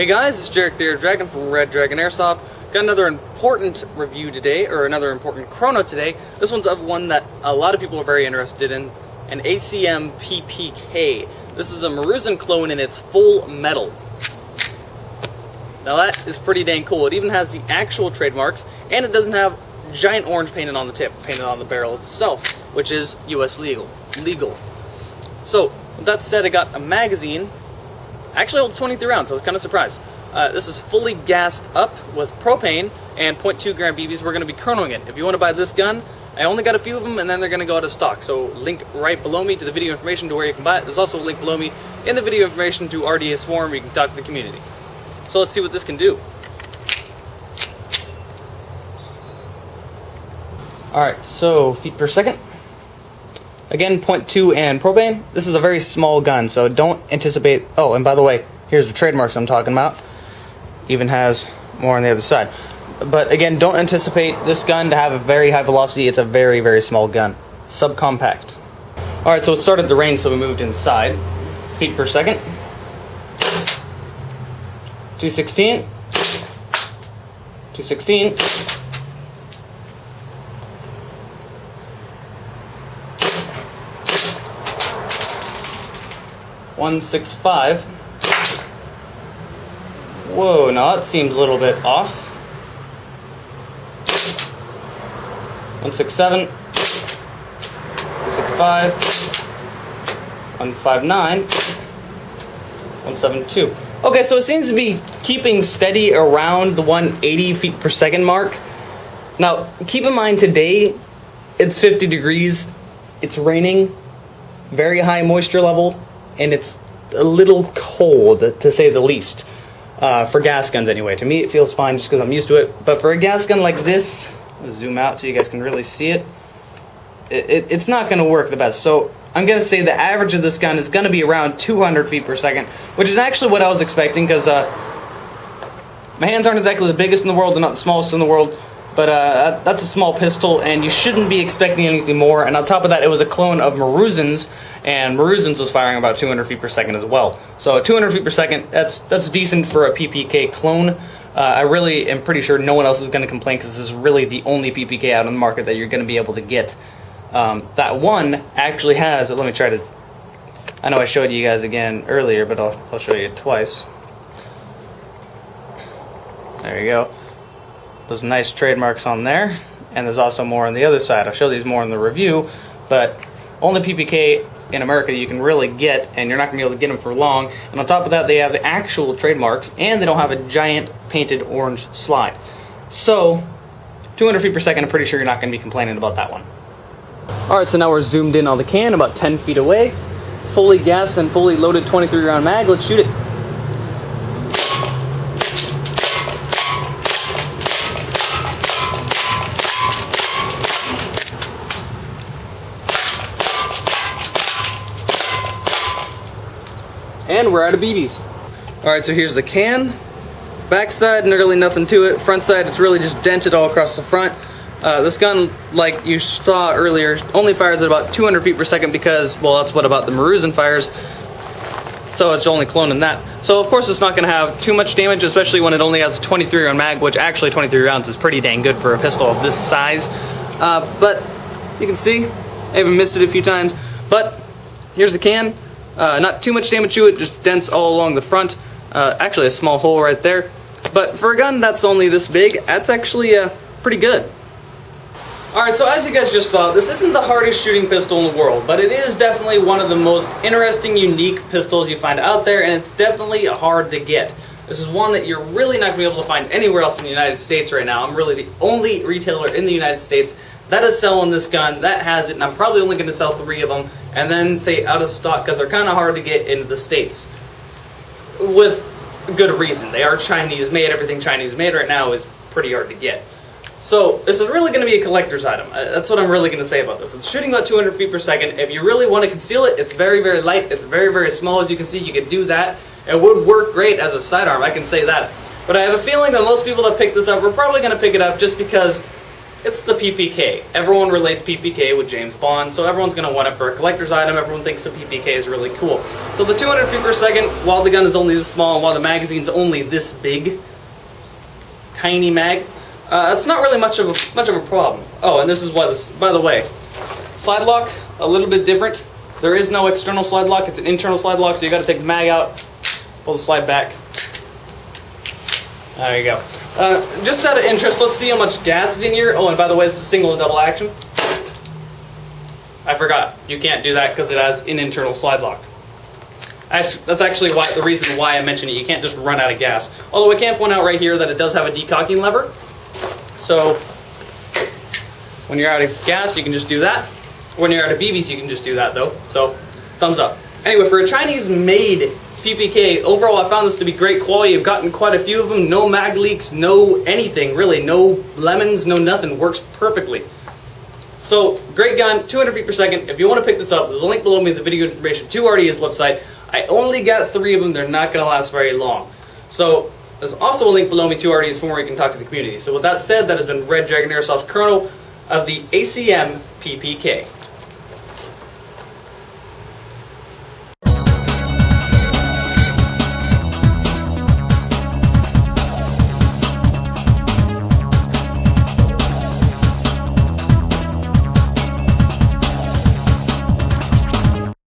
Hey guys, it's Jarek the Air Dragon from Red Dragon Airsoft. Got another important review today, or another important chrono today. This one's of one that a lot of people are very interested in, an ACM PPK. This is a Maruzen clone and it's full metal. Now that is pretty dang cool. It even has the actual trademarks, and it doesn't have giant orange painted on the tip, painted on the barrel itself, which is US legal. So, with that said, I got a magazine. Actually holds 23 rounds, I was kind of surprised. This is fully gassed up with propane and 0.2 gram BBs. We're going to be chronoing it. If you want to buy this gun, I only got a few of them and then they're going to go out of stock. So link right below me to the video information to where you can buy it. There's also a link below me in the video information to RDAF forum where you can talk to the community. So let's see what this can do. Alright, so feet per second. Again, 0.2 and propane. This is a very small gun, so don't anticipate... Oh, and by the way, here's the trademarks I'm talking about. Even has more on the other side. But again, don't anticipate this gun to have a very high velocity. It's a very, very small gun. Subcompact. Alright, so it started to rain, so we moved inside. Feet per second. 216. 216. 165. Whoa, now that seems a little bit off. 167. 165. 159. 172. Okay, so it seems to be keeping steady around the 180 feet per second mark. Now, keep in mind today, it's 50 degrees, it's raining, very high moisture level, and it's a little cold, to say the least. For gas guns anyway. To me it feels fine just because I'm used to it. But for a gas gun like this, I'll zoom out so you guys can really see it, it's not going to work the best. So I'm going to say the average of this gun is going to be around 200 feet per second, which is actually what I was expecting because my hands aren't exactly the biggest in the world, they're not the smallest in the world. But that's a small pistol, and you shouldn't be expecting anything more. And on top of that, it was a clone of Maruzen's, and Maruzen's was firing about 200 feet per second as well. So 200 feet per second, that's decent for a PPK clone. I really am pretty sure no one else is going to complain because this is really the only PPK out on the market that you're going to be able to get. That one actually has, let me try to, I know I showed you guys again earlier, but I'll show you twice. There you go. Those nice trademarks on there, and there's also more on the other side. I'll show these more in the review, but only PPK in America you can really get, and you're not going to be able to get them for long. And on top of that, they have actual trademarks, and they don't have a giant painted orange slide. So 200 feet per second, I'm pretty sure you're not going to be complaining about that one. Alright, so now we're zoomed in on the can, about 10 feet away. Fully gassed and fully loaded 23 round mag. Let's shoot it. And we're out of BBs. Alright, so here's the can. Backside, really nothing to it. Front side, it's really just dented all across the front. This gun, like you saw earlier, only fires at about 200 feet per second because, well, that's what about the Maruzen fires. So it's only cloning that. So of course it's not going to have too much damage, especially when it only has a 23 round mag, which actually 23 rounds is pretty dang good for a pistol of this size. But you can see, I even missed it a few times. But here's the can. Not too much damage to it, just dents all along the front. Actually a small hole right there. But for a gun that's only this big, that's actually pretty good. Alright, so as you guys just saw, this isn't the hardest shooting pistol in the world, but it is definitely one of the most interesting, unique pistols you find out there, and it's definitely hard to get. This is one that you're really not going to be able to find anywhere else in the United States right now. I'm really the only retailer in the United States that is selling this gun, that has it, and I'm probably only going to sell 3 of them, and then say out of stock, because they're kind of hard to get into the States. With good reason. They are Chinese made, everything Chinese made right now is pretty hard to get. So this is really going to be a collector's item. That's what I'm really going to say about this. It's shooting about 200 feet per second. If you really want to conceal it, it's very, very light. It's very, very small. As you can see, you can do that. It would work great as a sidearm, I can say that. But I have a feeling that most people that pick this up are probably going to pick it up just because It's the PPK. Everyone relates PPK with James Bond, so everyone's going to want it for a collector's item. Everyone thinks the PPK is really cool. So the 200 feet per second, while the gun is only this small, and while the magazine's only this big, tiny mag, it's not really much of a problem. Oh, and this is what this. By the way, slide lock a little bit different. There is no external slide lock; it's an internal slide lock. So you got to take the mag out, pull the slide back. There you go. Just out of interest, let's see how much gas is in here. Oh, and by the way, this is single and double action. I forgot. You can't do that because it has an internal slide lock. That's actually the reason why I mentioned it. You can't just run out of gas. Although I can point out right here that it does have a decocking lever. So when you're out of gas, you can just do that. When you're out of BBs, you can just do that though. So thumbs up. Anyway, for a Chinese-made PPK, overall I found this to be great quality. I've gotten quite a few of them. No mag leaks, no anything really. No lemons, no nothing. Works perfectly. So, great gun, 200 feet per second. If you want to pick this up, there's a link below me with the video information to RDAF's website. I only got 3 of them. They're not going to last very long. So, there's also a link below me to RDAF's forum where you can talk to the community. So with that said, that has been Red Dragon Airsoft's Chrono of the ACM PPK.